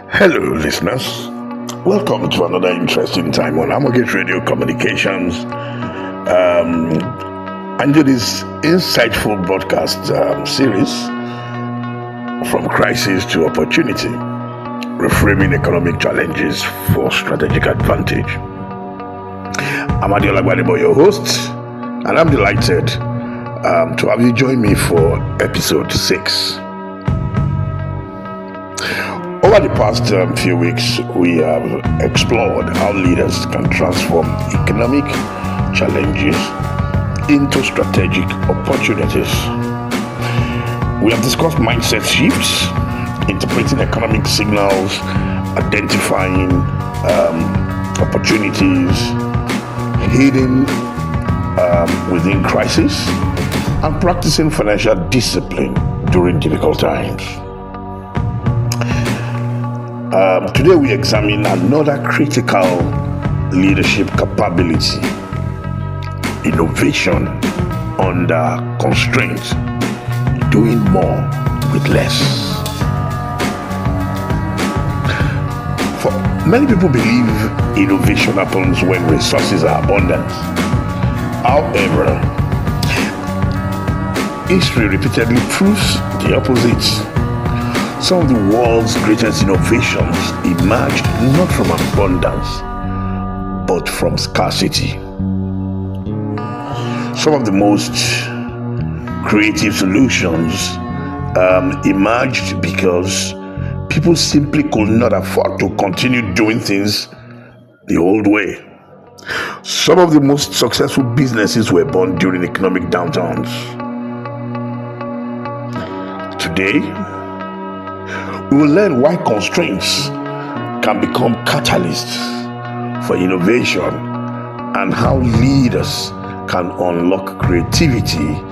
Hello, listeners. Welcome to another interesting time on Amogate Radio Communications. And to this insightful broadcast series from crisis to opportunity, reframing economic challenges for strategic advantage. I'm Adiola Gbadebo, your host, and I'm delighted to have you join me for episode 6. Over the past few weeks, we have explored how leaders can transform economic challenges into strategic opportunities. We have discussed mindset shifts, interpreting economic signals, identifying opportunities hidden within crisis, and practicing financial discipline during difficult times. Today we examine another critical leadership capability: innovation under constraints, doing more with less. For many people believe innovation happens when resources are abundant. However, history repeatedly proves the opposite. Some of the world's greatest innovations emerged not from abundance, but from scarcity. Some of the most creative solutions emerged because people simply could not afford to continue doing things the old way. Some of the most successful businesses were born during economic downtowns. Today, we will learn why constraints can become catalysts for innovation and how leaders can unlock creativity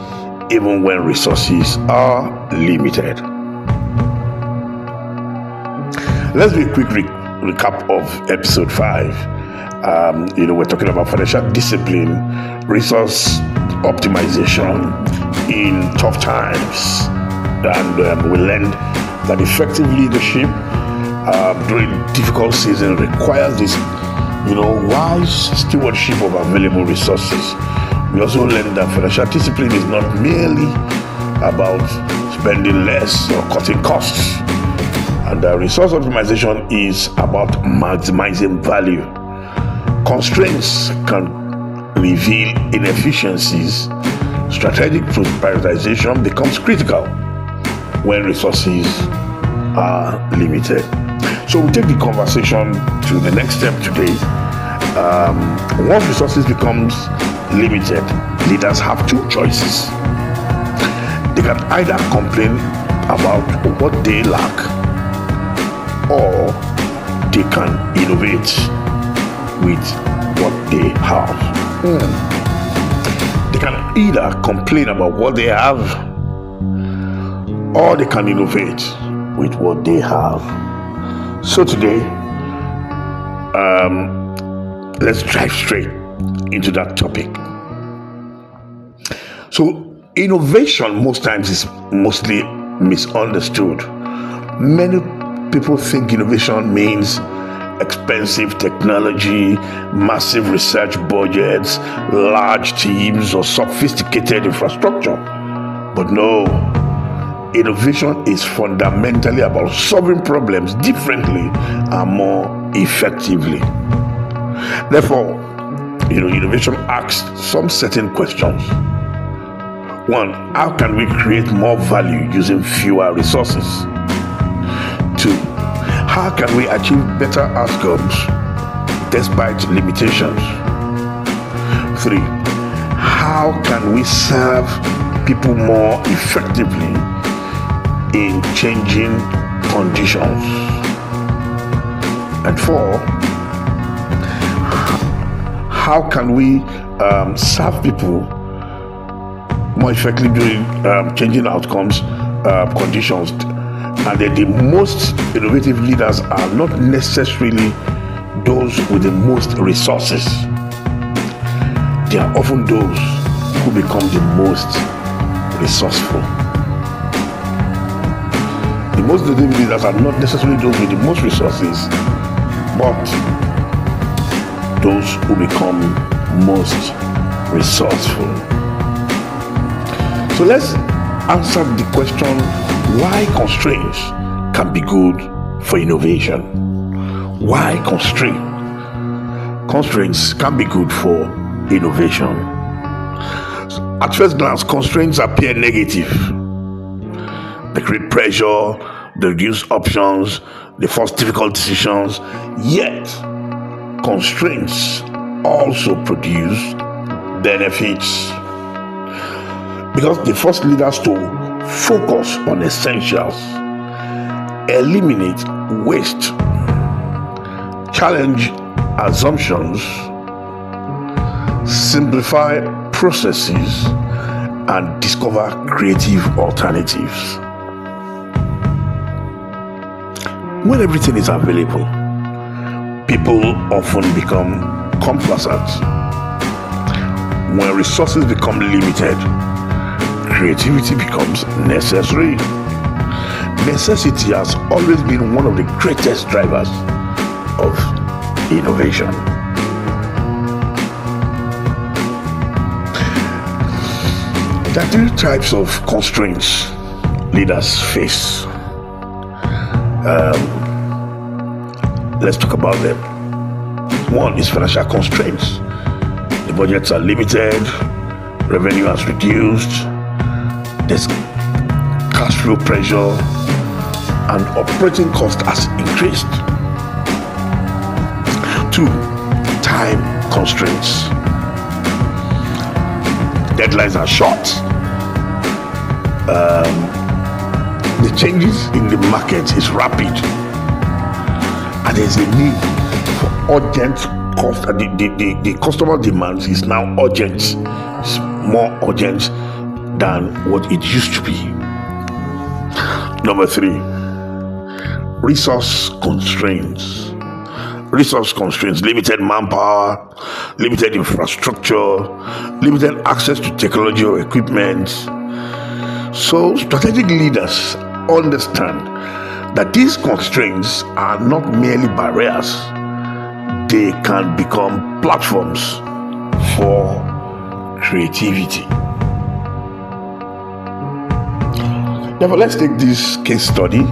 even when resources are limited. Let's do a quick recap of episode 5. We're talking about financial discipline, resource optimization in tough times, and we learned that effective leadership during difficult seasons requires this, wise stewardship of available resources. We also learned that financial discipline is not merely about spending less or cutting costs, and that resource optimization is about maximizing value. Constraints can reveal inefficiencies. Strategic prioritization becomes critical when resources are limited. So we take the conversation to the next step today. Once resources becomes limited, leaders have two choices. They can either complain about what they lack, or they can innovate with what they have. They can either complain about what they have, or they can innovate with what they have. So today, let's dive straight into that topic. So innovation most times is mostly misunderstood. Many people think innovation means expensive technology, massive research budgets, large teams, or sophisticated infrastructure. But no, innovation is fundamentally about solving problems differently and more effectively. Therefore, innovation asks some certain questions. 1, how can we create more value using fewer resources? 2, how can we achieve better outcomes despite limitations? 3, how can we serve people more effectively in changing conditions? And 4, how can we serve people more effectively during changing outcomes, conditions? And the most innovative leaders are not necessarily those with the most resources. They are often those who become the most resourceful. The most effective leaders are not necessarily those with the most resources, but those who become most resourceful. So let's answer the question why constraints can be good for innovation. Why constraints can be good for innovation. At first glance, constraints appear negative. They create pressure, they reduce options, they force difficult decisions. Yet, constraints also produce benefits because they force leaders to focus on essentials, eliminate waste, challenge assumptions, simplify processes, and discover creative alternatives. When everything is available, people often become complacent. When resources become limited, creativity becomes necessary. Necessity has always been one of the greatest drivers of innovation. There are three types of constraints leaders face. Let's talk about them. One is financial constraints. The budgets are limited, revenue has reduced, there's cash flow pressure, and operating cost has increased. Two, time constraints. Deadlines are short. The changes in the market is rapid, and there's a need for urgent cost. The customer demands is now urgent. It's more urgent than what it used to be. Number three, resource constraints. Resource constraints, limited manpower, limited infrastructure, limited access to technology or equipment. So strategic leaders understand that these constraints are not merely barriers, they can become platforms for creativity. Now, let's take this case study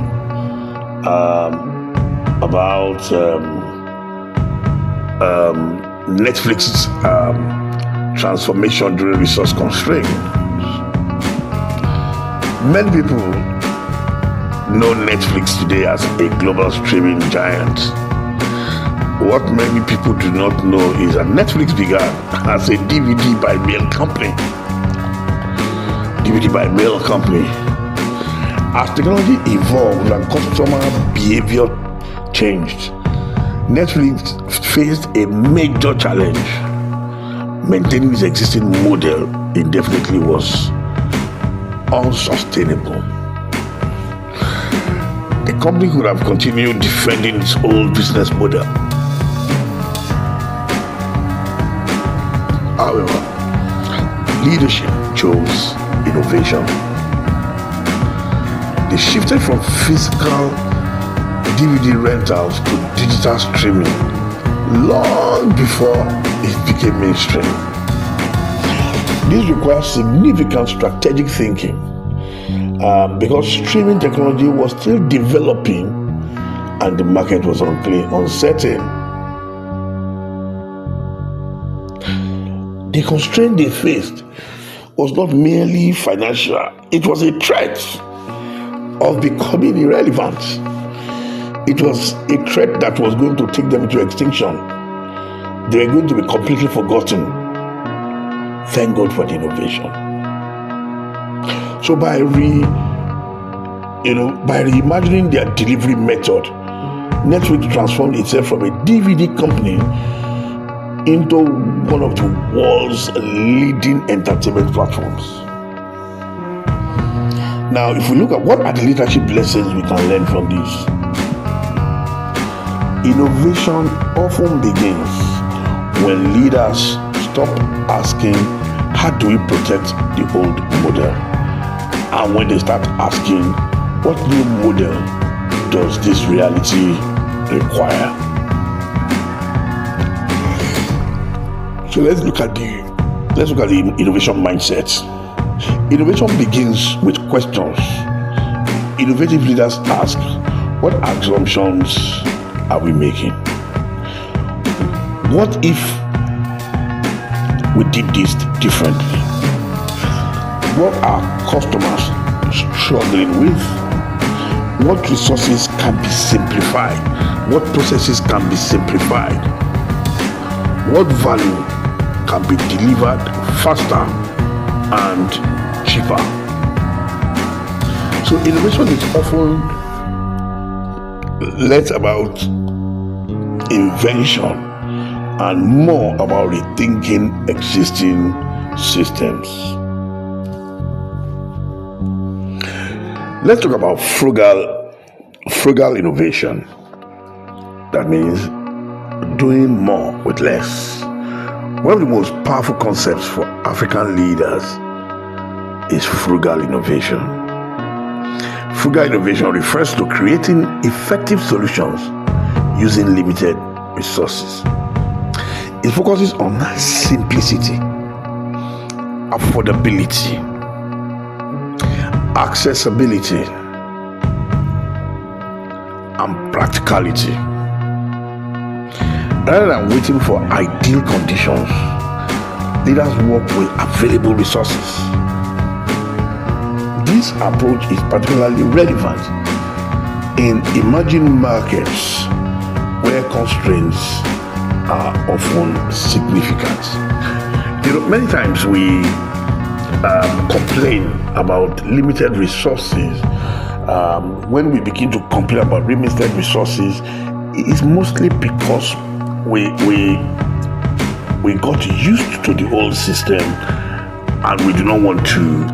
about Netflix's transformation during resource constraints. Many people know Netflix today as a global streaming giant. What many people do not know is that Netflix began as a DVD by mail company. As technology evolved and customer behavior changed, Netflix faced a major challenge. Maintaining its existing model indefinitely was unsustainable. The company could have continued defending its old business model. However, leadership chose innovation. They shifted from physical DVD rentals to digital streaming long before it became mainstream. This requires significant strategic thinking because streaming technology was still developing and the market was uncertain. The constraint they faced was not merely financial, it was a threat of becoming irrelevant. It was a threat that was going to take them into extinction. They were going to be completely forgotten. Thank God for the innovation. So by reimagining their delivery method, Netflix transformed itself from a DVD company into one of the world's leading entertainment platforms. Now, if we look at what are the leadership lessons we can learn from this, innovation often begins when leaders stop asking, how do we protect the old model? And when they start asking, What new model does this reality require? So let's look at the innovation mindset. Innovation begins with questions. Innovative leaders ask, what assumptions are we making? What if we did this differently? What are customers struggling with? What resources can be simplified? What processes can be simplified? What value can be delivered faster and cheaper? So innovation is often less about invention and more about rethinking existing systems. Let's talk about frugal innovation. That means doing more with less. One of the most powerful concepts for African leaders is frugal innovation. Frugal innovation refers to creating effective solutions using limited resources. It focuses on simplicity, affordability, accessibility, and practicality. Rather than waiting for ideal conditions, leaders work with available resources. This approach is particularly relevant in emerging markets where constraints are often significant. Many times we complain about limited resources. When we begin to complain about limited resources, it's mostly because we got used to the old system and we do not want to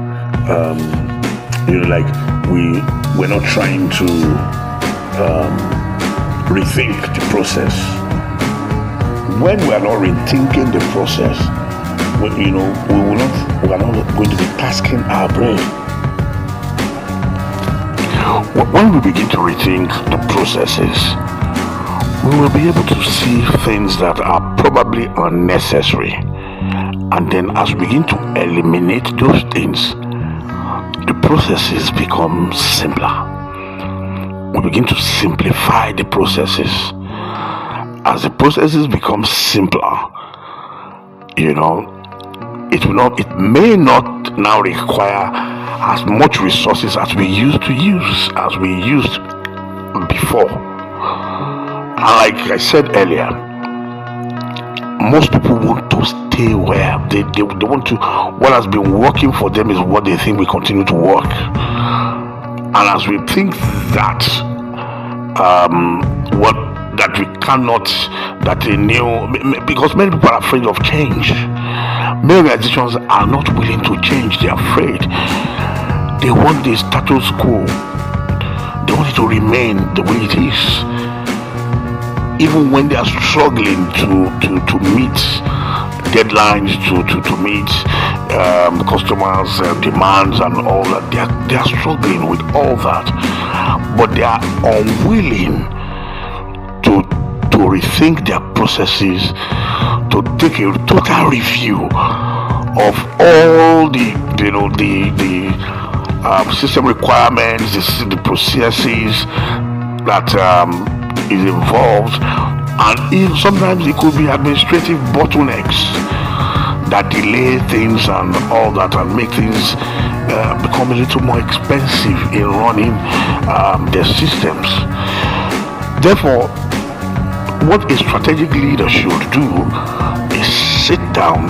we're not trying to rethink the process. When we are not rethinking the process, we are not going to be tasking our brain. When we begin to rethink the processes, we will be able to see things that are probably unnecessary. And then as we begin to eliminate those things, the processes become simpler. We begin to simplify the processes. As the processes become simpler, it may not now require as much resources as we used before. And like I said earlier, most people want to stay where they want to. What has been working for them is what they think will continue to work. And as we think that because many people are afraid of change. Many organizations are not willing to change. They're afraid. They want the status quo. They want it to remain the way it is. Even when they are struggling to meet deadlines, to meet customers' demands and all that, they are struggling with all that. But they are unwilling to rethink their processes, to take a total review of all the system requirements, the processes that is involved, and sometimes it could be administrative bottlenecks that delay things and all that, and make things become a little more expensive in running their systems. Therefore, what a strategic leader should do is sit down,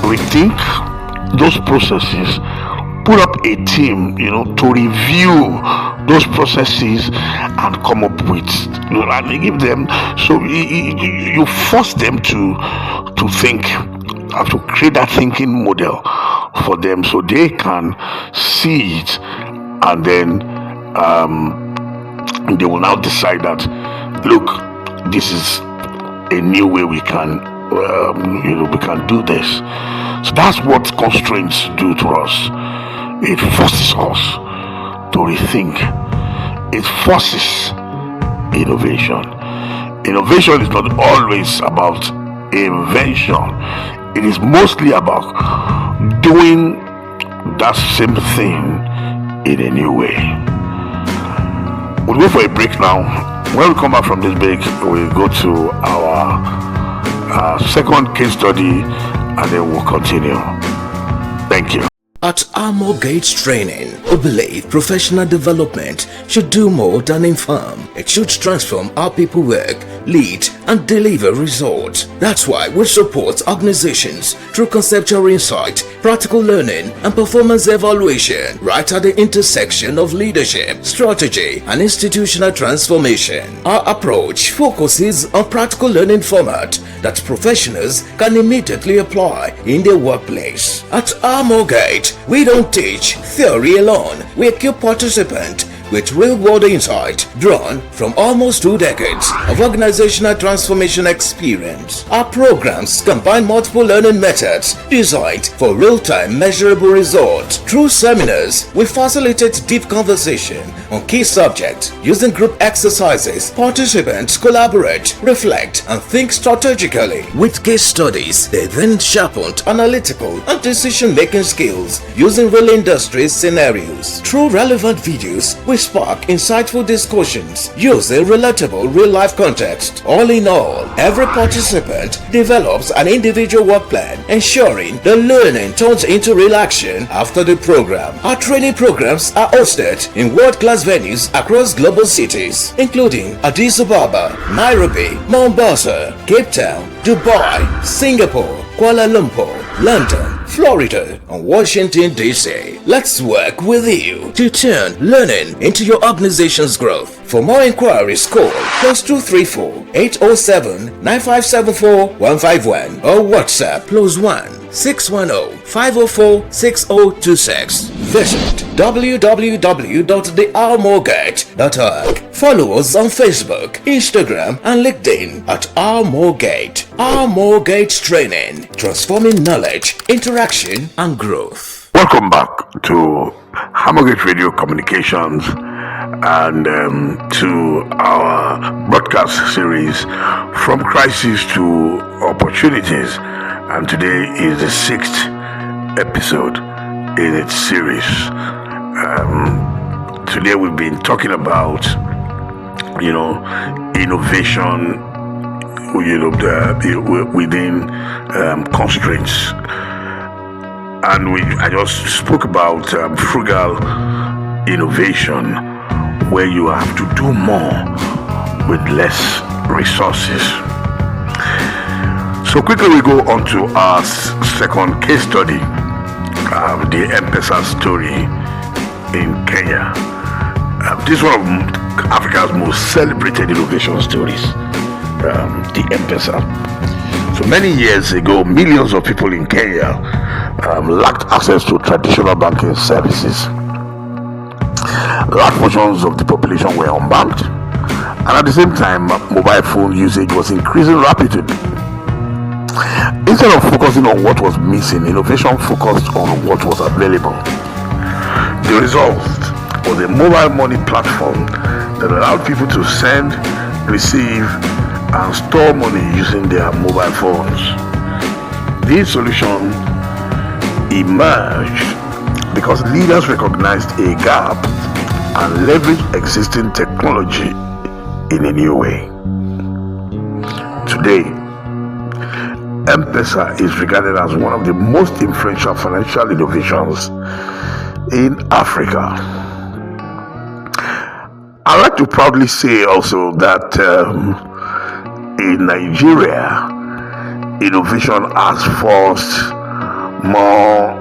rethink those processes, put up a team, to review those processes and come up with, and give them, so you force them to think, have to create that thinking model for them so they can see it, and then they will now decide that, look, this is a new way we can do this. So that's what constraints do to us. It forces us to rethink. It forces innovation. Innovation is not always about invention. It is mostly about doing that same thing in a new way. We'll go for a break now. When we come back from this break, we'll go to our second case study and then we'll continue. Thank you. At Armor Gates Training, we believe professional development should do more than inform. It should transform how people work, lead, and deliver results. That's why we support organizations through conceptual insight, practical learning, and performance evaluation right at the intersection of leadership, strategy, and institutional transformation. Our approach focuses on practical learning format that professionals can immediately apply in their workplace. At Armor Gate, we don't teach theory alone. We equip participants with real-world insight drawn from almost 2 decades of organizational transformation experience. Our programs combine multiple learning methods designed for real-time measurable results. Through seminars, we facilitate deep conversation on key subjects. Using group exercises, participants collaborate, reflect, and think strategically. With case studies, they then sharpened analytical and decision-making skills using real industry scenarios. Through relevant videos, we spark insightful discussions using relatable real-life context. All in all, every participant develops an individual work plan, ensuring the learning turns into real action after the program. Our training programs are hosted in world-class venues across global cities, including Addis Ababa, Nairobi, Mombasa, Cape Town, Dubai, Singapore, Kuala Lumpur, London, Florida, and Washington, D.C. Let's work with you to turn learning into your organization's growth. For more inquiries, call +234 807 9574 151 or WhatsApp +1 610 504 6026. Visit www.thearmorgate.org. Follow us on Facebook, Instagram, and LinkedIn at Armorgate. Armorgate Training, transforming knowledge, interaction, and growth. Welcome back to Armorgate Radio Communications and to our broadcast series From Crisis to Opportunities. And today is the 6th episode in its series. Today we've been talking about, innovation, within constraints. And I just spoke about frugal innovation, where you have to do more with less resources. So quickly we go on to our second case study, the M-Pesa story in Kenya. This is one of Africa's most celebrated innovation stories, the M-Pesa. So many years ago, millions of people in Kenya lacked access to traditional banking services. Large portions of the population were unbanked, and at the same time, mobile phone usage was increasing rapidly. Instead of focusing on what was missing, innovation focused on what was available. The result was a mobile money platform that allowed people to send, receive, and store money using their mobile phones. This solution emerged because leaders recognized a gap and leveraged existing technology in a new way. Today, M-Pesa is regarded as one of the most influential financial innovations in Africa. I'd like to proudly say also that in Nigeria, innovation has forced more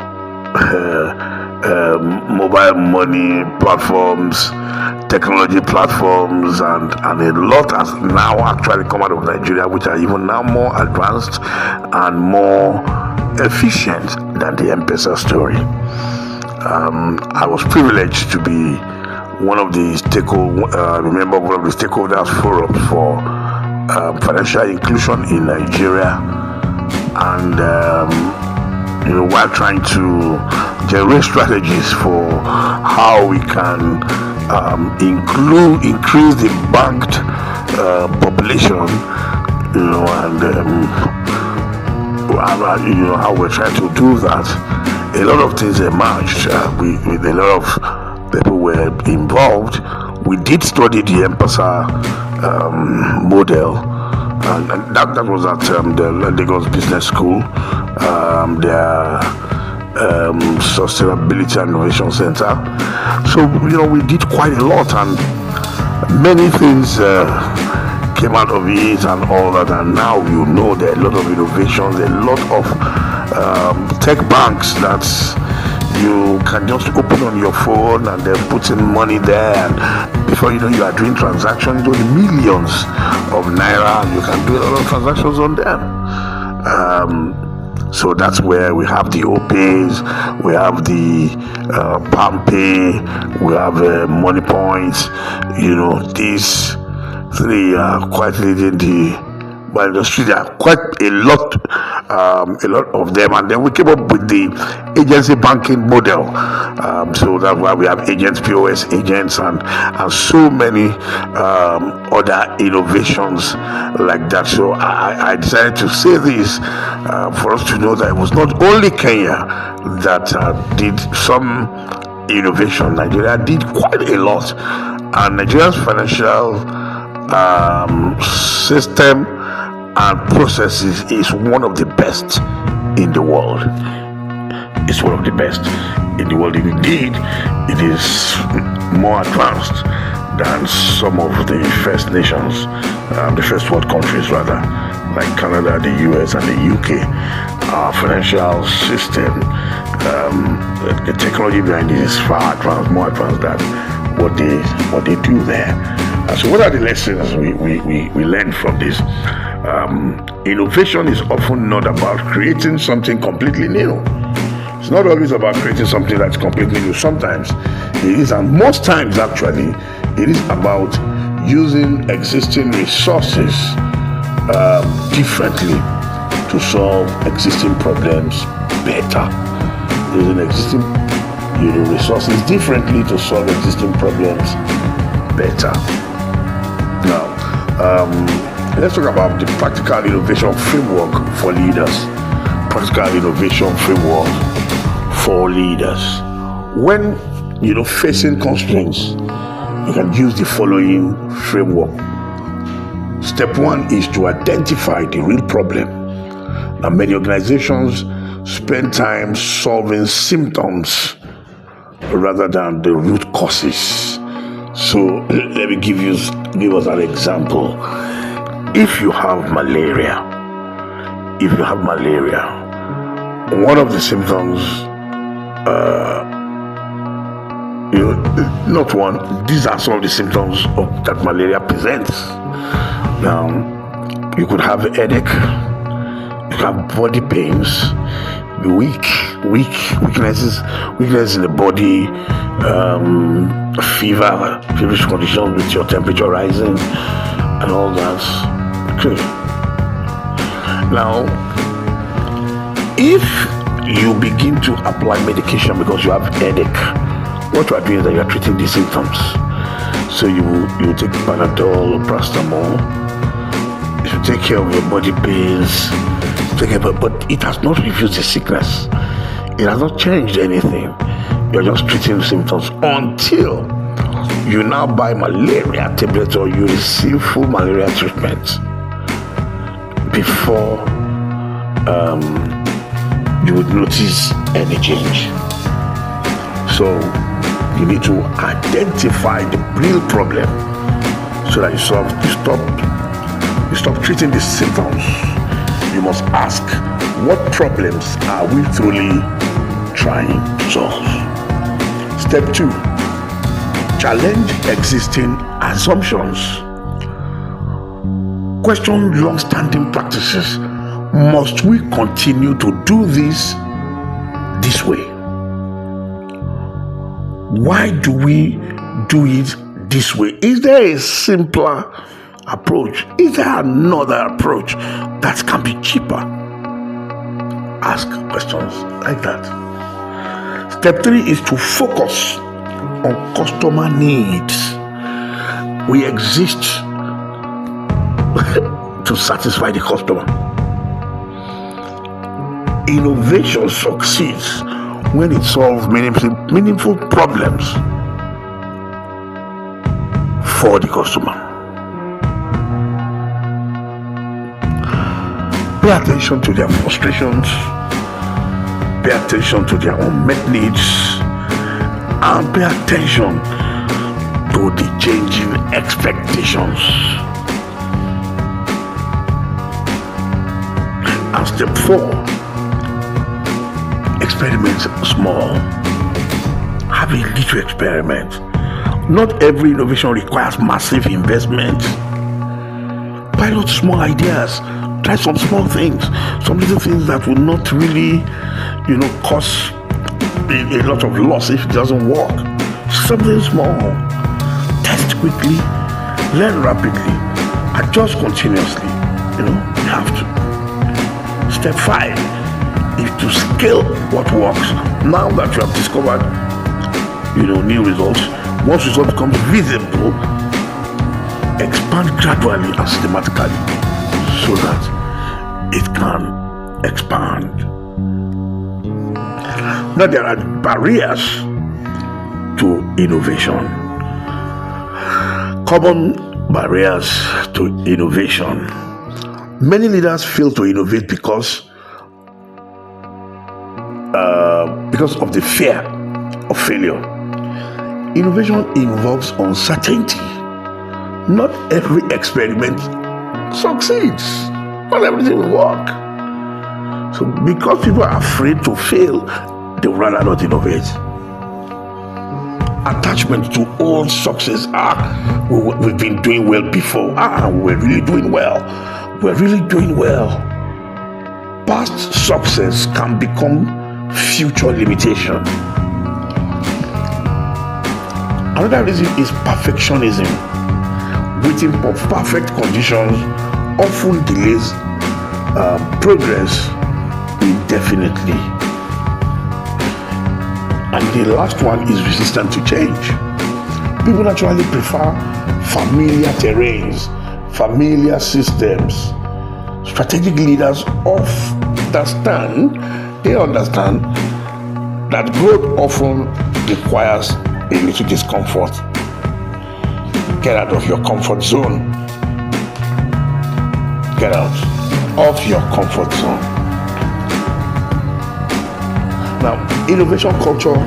mobile money platforms, technology platforms, and a lot has now actually come out of Nigeria, which are even now more advanced and more efficient than the M-Pesa story. I was privileged to be one of the stakeholders forums for financial inclusion in Nigeria, and while trying to generate strategies for how we can increase the banked population, and how we're trying to do that. A lot of things emerged. With a lot of people were involved. We did study the M-Pesa model, and that was at the Lagos Business School, their Sustainability and Innovation Center. So we did quite a lot, and many things came out of it and all that. And now there are a lot of innovations, a lot of tech banks that you can just open on your phone and then put in money there, and before you know, you are doing transactions with millions of naira, and you can do a lot of transactions on them. So that's where we have the OPays, we have the PalmPay, we have Money Points. These three are quite leading the industry. There are quite a lot of them, and then we came up with the agency banking model. So that's why we have agents, POS agents, and so many other innovations like that. So I decided to say this for us to know that it was not only Kenya that did some innovation. Nigeria did quite a lot, and Nigeria's financial system and processes is one of the best in the world. It's one of the best in the world. Indeed, it is more advanced than some of the first nations, the first world countries rather, like Canada, the US, and the UK. Our financial system, the technology behind it is far advanced, more advanced than what they do there. So what are the lessons we learned from this? Innovation is often not about creating something completely new. It's not always about creating something that's completely new. Sometimes it is, and most times actually, it is about using existing resources differently to solve existing problems better. Using existing resources differently to solve existing problems better. Now, let's talk about the practical innovation framework for leaders. Practical innovation framework for leaders. When facing constraints, you can use the following framework. Step one is to identify the real problem. Now, many organizations spend time solving symptoms rather than the root causes. So let me give us an example. If you have malaria, one of the symptoms, not one, these are some of the symptoms that malaria presents. Now, you could have a headache, you could have body pains, weakness in the body, feverish conditions with your temperature rising, and all that. Okay. Now, if you begin to apply medication because you have headache, what you are doing is that you are treating the symptoms. So you take Panadol or paracetamol. You should take care of your body pains. But it has not reduced the sickness. It has not changed anything. You're just treating the symptoms until you now buy malaria tablets or you receive full malaria treatment before you would notice any change. So you need to identify the real problem so that you stop treating the symptoms. You must ask, what problems are we truly trying to solve? Step 2, challenge existing assumptions. Question long-standing practices. Must we continue to do this way? Why do we do it this way? Is there a simpler approach? Is there another approach that can be cheaper ask questions like that. Step 3 is to focus on customer needs. We exist to satisfy the customer. Innovation succeeds when it solves meaningful problems for the customer. Pay attention to their frustrations, pay attention to their unmet needs, and pay attention to the changing expectations. And step 4, experiment small. Have a little experiment. Not every innovation requires massive investment. Pilot small ideas. Try some small things, some little things that will not really, cause a lot of loss if it doesn't work. Something small. Test quickly, learn rapidly, adjust continuously. You have to. Step 5 is to scale what works. Now that you have discovered, new results, once results become visible, expand gradually and systematically so that it can expand. Now there are barriers to innovation. Common barriers to innovation. Many leaders fail to innovate because of the fear of failure. Innovation involves uncertainty. Not every experiment succeeds. Not everything will work. So because people are afraid to fail, they would rather not innovate. Attachment to old success. We've been doing well before. We're really doing well. We're really doing well. Past success can become future limitation. Another reason is perfectionism. Waiting for perfect conditions often delays progress indefinitely. And the last one is resistant to change. People naturally prefer familiar terrains, familiar systems. Strategic leaders understand that growth often requires a little discomfort. Get out of your comfort zone. Get out of your comfort zone. Now, innovation culture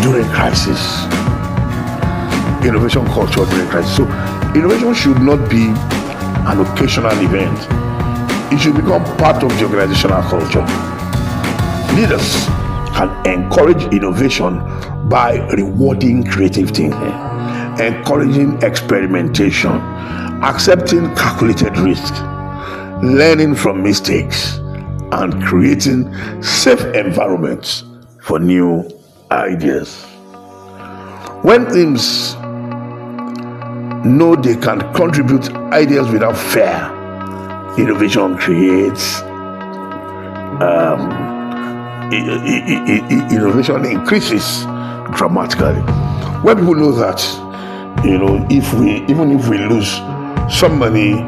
during crisis. Innovation culture during crisis. So, innovation should not be an occasional event. It should become part of the organizational culture. Leaders can encourage innovation by rewarding creative thinking, encouraging experimentation, accepting calculated risk, learning from mistakes, and creating safe environments for new ideas. When teams know they can contribute ideas without fear, innovation creates innovation increases dramatically. When people know that, even if we lose some money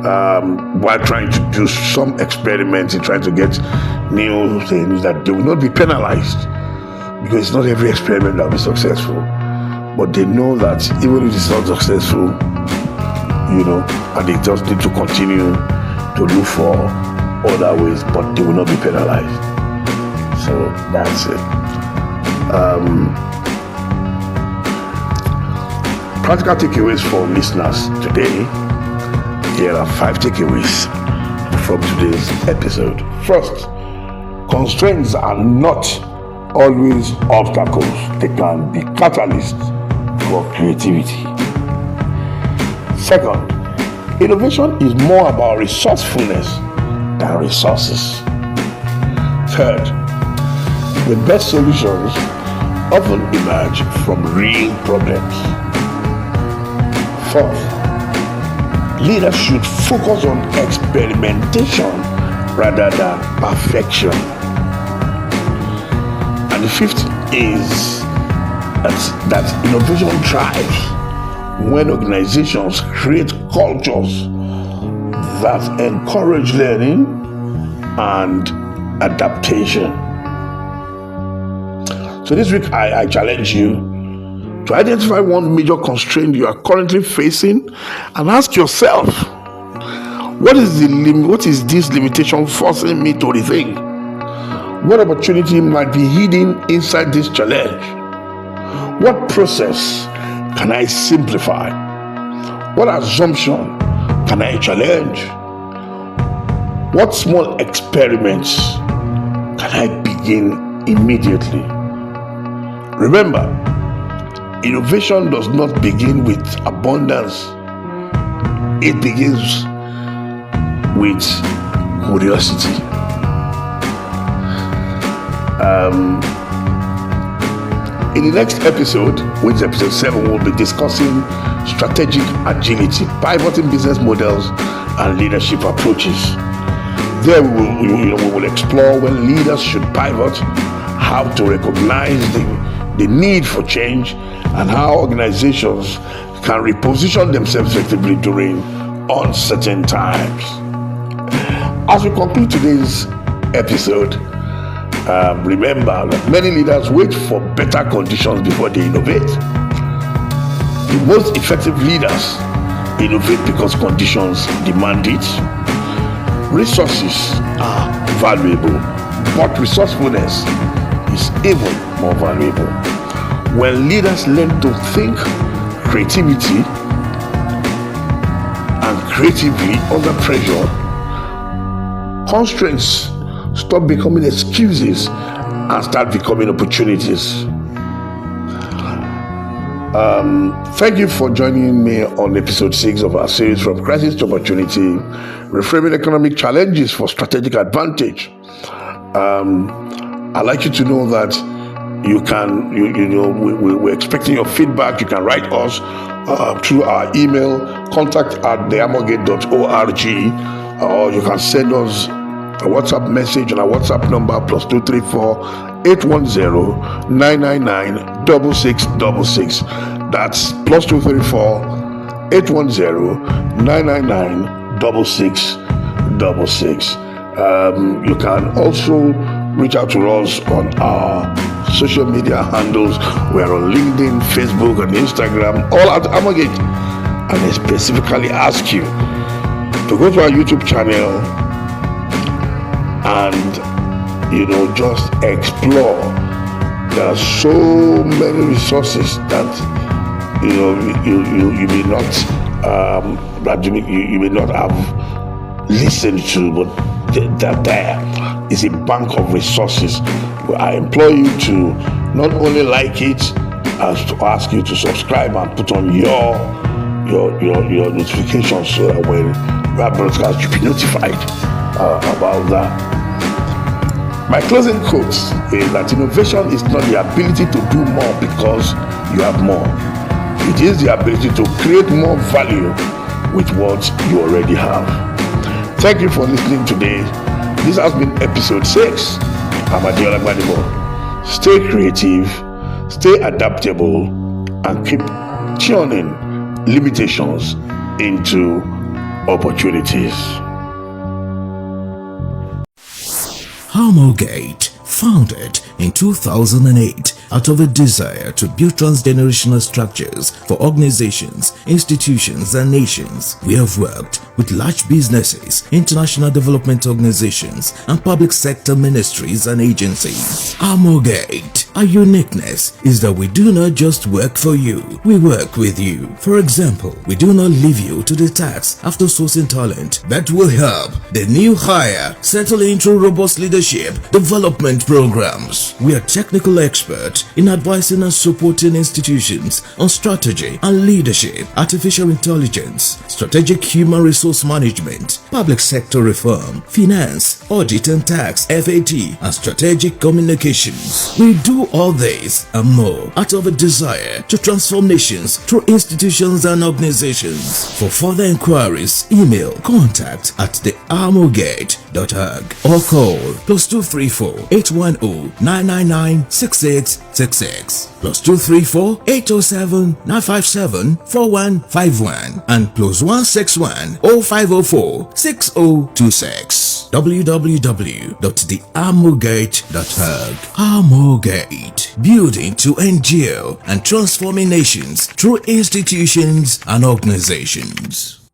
while trying to do some experiments and trying to get new things, that they will not be penalized, because it's not every experiment that will be successful. But they know that even if it's not successful, and they just need to continue to look for other ways, but they will not be penalized. So that's it. Practical takeaways for listeners today. Here are 5 takeaways from today's episode. First, constraints are not always obstacles. They can be catalysts for creativity. Second, innovation is more about resourcefulness than resources. Third, the best solutions often emerge from real problems. Fourth, leaders should focus on experimentation rather than perfection. And the fifth is that innovation thrives when organizations create cultures that encourage learning and adaptation. So this week I challenge you to identify one major constraint you are currently facing and ask yourself, what is this limitation forcing me to rethink? What opportunity might be hidden inside this challenge? What process can I simplify? What assumption can I challenge? What small experiments can I begin immediately? Remember, innovation does not begin with abundance. It begins with curiosity. In the next episode, which is episode 7, we'll be discussing strategic agility, pivoting business models, and leadership approaches. There we will explore when leaders should pivot, how to recognize the need for change, and how organizations can reposition themselves effectively during uncertain times. As we conclude today's episode, remember that many leaders wait for better conditions before they innovate. The most effective leaders innovate because conditions demand it. Resources are valuable, but resourcefulness is even more valuable. When leaders learn to think creatively under pressure, constraints stop becoming excuses and start becoming opportunities. Thank you for joining me on episode 6 of our series From Crisis to Opportunity, Reframing Economic Challenges for Strategic Advantage. I'd like you to know that we're expecting your feedback. You can write us through our email, contact@thearmorgate.org, or you can send us a WhatsApp message on our WhatsApp number +234 810 999 6666. That's +234 810 999 6666. You can also reach out to us on our social media handles. We're on LinkedIn, Facebook, and Instagram, all at Armorgate. And I specifically ask you to go to our YouTube channel and just explore. There are so many resources that you may not have listened to, but there is a bank of resources. I implore you to not only like it, as to ask you to subscribe and put on your notifications so that when we have broadcast, you'll be notified about that. My closing quote is that innovation is not the ability to do more because you have more. It is the ability to create more value with what you already have. Thank you for listening today. This has been episode 6. I'm Adeola Gbadebo. Stay creative, stay adaptable, and keep turning limitations into opportunities. Armorgate, founded in 2008 out of a desire to build transgenerational structures for organizations, institutions, and nations. We have worked with large businesses, international development organizations, and public sector ministries and agencies. Armorgate, our uniqueness is that we do not just work for you, we work with you. For example, we do not leave you to the task after sourcing talent that will help the new hire settle into robust leadership development programs. We are technical experts in advising and supporting institutions on strategy and leadership, artificial intelligence, strategic human resource management, public sector reform, finance, audit and tax, FAT, and strategic communications. We do all this and more out of a desire to transform nations through institutions and organizations. For further inquiries, email contact@thearmorgate.org. or call +234 810 999 6666 +234 807 957 4151 and +161 0504 6026 www.thearmorgate.org. Armorgate, building to endure and transforming nations through institutions and organizations.